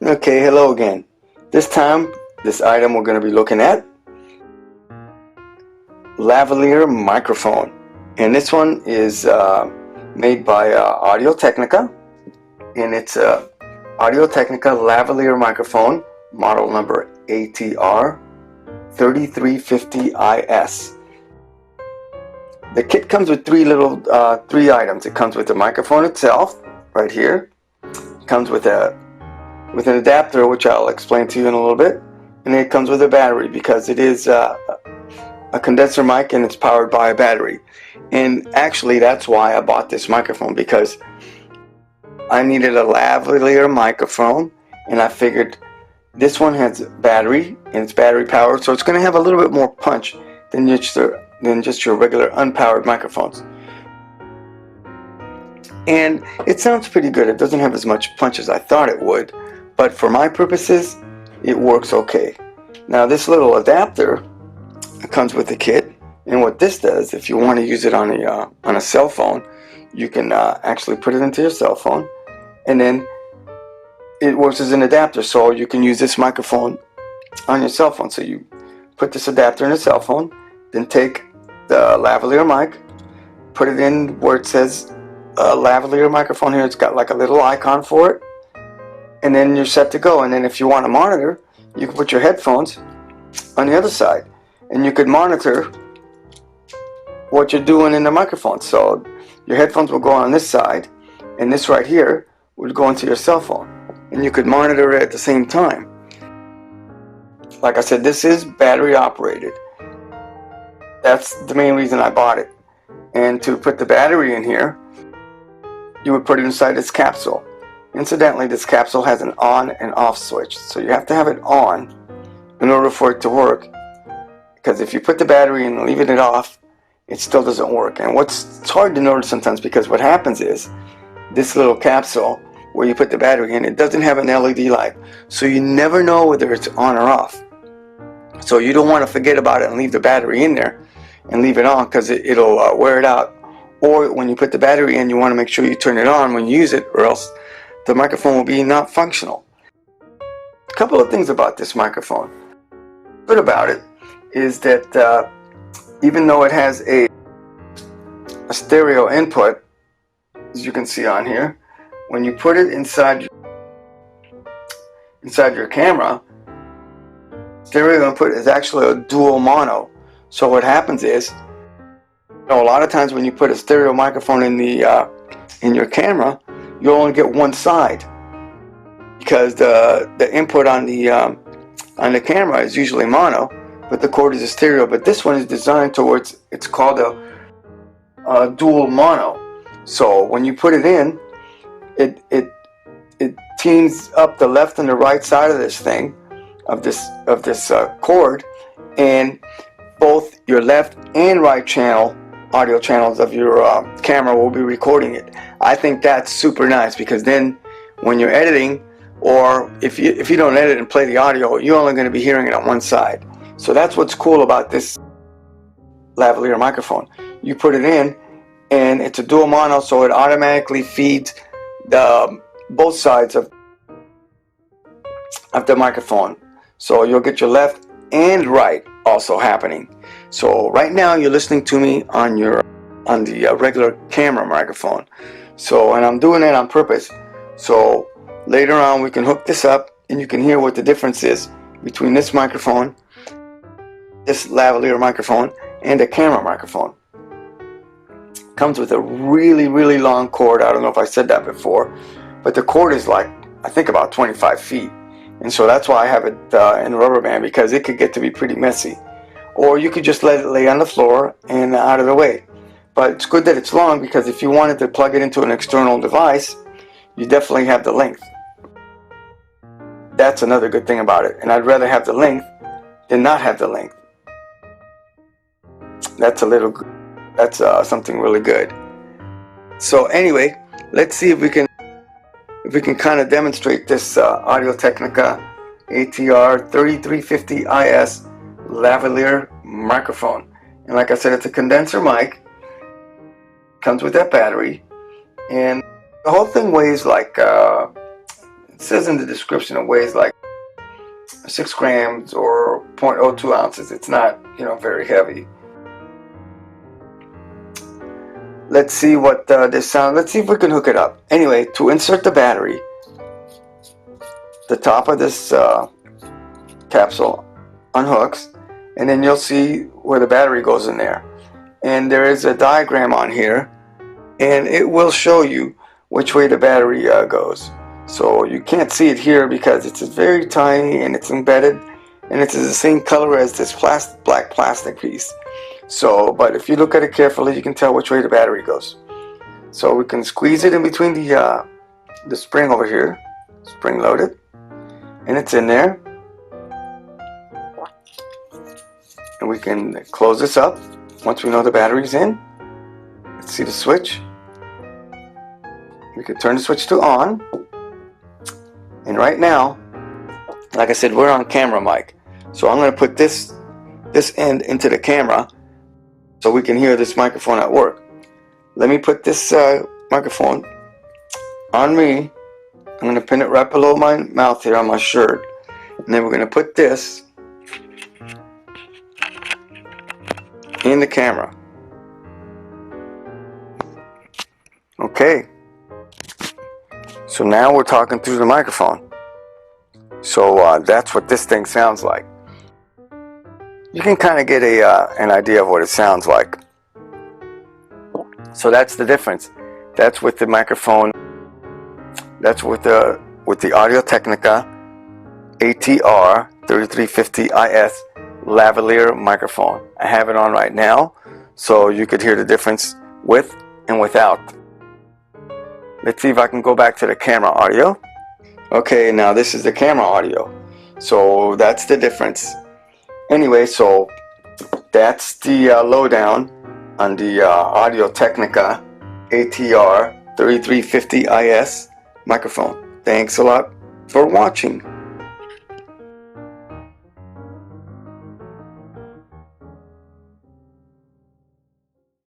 Okay, hello again. This time, this item we're going to be looking at, lavalier microphone. And this one is made by Audio Technica. And it's a Audio Technica lavalier microphone, model number ATR 3350IS. The kit comes with three items. It comes with the microphone itself, right here. It comes with an adapter, which I'll explain to you in a little bit, and it comes with a battery because it is a condenser mic and it's powered by a battery. And actually that's why I bought this microphone, because I needed a lavalier microphone, and I figured this one has a battery and it's battery powered, so it's going to have a little bit more punch than just your regular unpowered microphones. And it sounds pretty good. It doesn't have as much punch as I thought it would, but for my purposes it works okay. Now this little adapter comes with the kit, and what this does, if you want to use it on a cell phone, you can actually put it into your cell phone, and then it works as an adapter, so you can use this microphone on your cell phone. So you put this adapter in a cell phone, then take the lavalier mic, put it in where it says lavalier microphone here. It's got like a little icon for it, and then you're set to go. And then if you want to monitor, you can put your headphones on the other side, and you could monitor what you're doing in the microphone. So your headphones will go on this side, and this right here would go into your cell phone, and you could monitor it at the same time. Like I said, this is battery operated. That's the main reason I bought it. And to put the battery in here, you would put it inside this capsule. Incidentally, this capsule has an on and off switch, so you have to have it on in order for it to work, because if you put the battery in and leave it off, it still doesn't work. And it's hard to notice sometimes, because what happens is this little capsule where you put the battery in, it doesn't have an LED light, so you never know whether it's on or off. So you don't want to forget about it and leave the battery in there and leave it on, because it'll wear it out. Or when you put the battery in, you want to make sure you turn it on when you use it, or else the microphone will be not functional. A couple of things about this microphone. Good about it is that even though it has a stereo input, as you can see on here, when you put it inside your camera, stereo input is actually a dual mono. So what happens is, a lot of times when you put a stereo microphone in your camera, you only get one side, because the input on the camera is usually mono, but the cord is a stereo. But this one is designed towards, it's called a dual mono. So when you put it in, it teams up the left and the right side of this thing, of this cord, and both your left and right audio channels of your camera will be recording it. I think that's super nice, because then when you're editing, or if you don't edit and play the audio, you're only going to be hearing it on one side. So that's what's cool about this lavalier microphone. You put it in, and it's a dual mono, so it automatically feeds both sides of the microphone. So you'll get your left and right also happening. So right now you're listening to me on the regular camera microphone. So, and I'm doing it on purpose. So later on we can hook this up, and you can hear what the difference is between this microphone, this lavalier microphone, and a camera microphone. Comes with a really, really long cord. I don't know if I said that before, but the cord is like, I think about 25 feet. And so that's why I have it in rubber band, because it could get to be pretty messy. Or you could just let it lay on the floor and out of the way. But it's good that it's long, because if you wanted to plug it into an external device, you definitely have the length. That's another good thing about it. And I'd rather have the length than not have the length. That's something really good. So anyway, let's see if we can kind of demonstrate this Audio Technica ATR 3350IS lavalier microphone. And like I said, it's a condenser mic, comes with that battery, and the whole thing weighs like says in the description it weighs like 6 grams or 0.02 ounces. It's not, very heavy. Let's see what this sounds. Let's see if we can hook it up. Anyway, to insert the battery, the top of this capsule unhooks, and then you'll see where the battery goes in there. And there is a diagram on here, and it will show you which way the battery goes. So you can't see it here because it's very tiny and it's embedded, and it's the same color as this black plastic piece. So, but if you look at it carefully, you can tell which way the battery goes. So we can squeeze it in between the spring over here, spring loaded, and it's in there. And we can close this up once we know the battery's in. Let's see the switch. We can turn the switch to on. And right now, like I said, we're on camera mic. So I'm going to put this end into the camera so we can hear this microphone at work. Let me put this microphone on me. I'm going to pin it right below my mouth here on my shirt. And then we're going to put this in the camera. Okay. So now we're talking through the microphone. So that's what this thing sounds like. You can kind of get an idea of what it sounds like. So that's the difference. That's with the microphone. That's with the Audio-Technica ATR 3350IS lavalier microphone. I have it on right now, so you could hear the difference with and without. Let's see if I can go back to the camera audio. Okay, now this is the camera audio. So that's the difference. Anyway, so that's the lowdown on the Audio-Technica ATR 3350IS microphone. Thanks a lot for watching.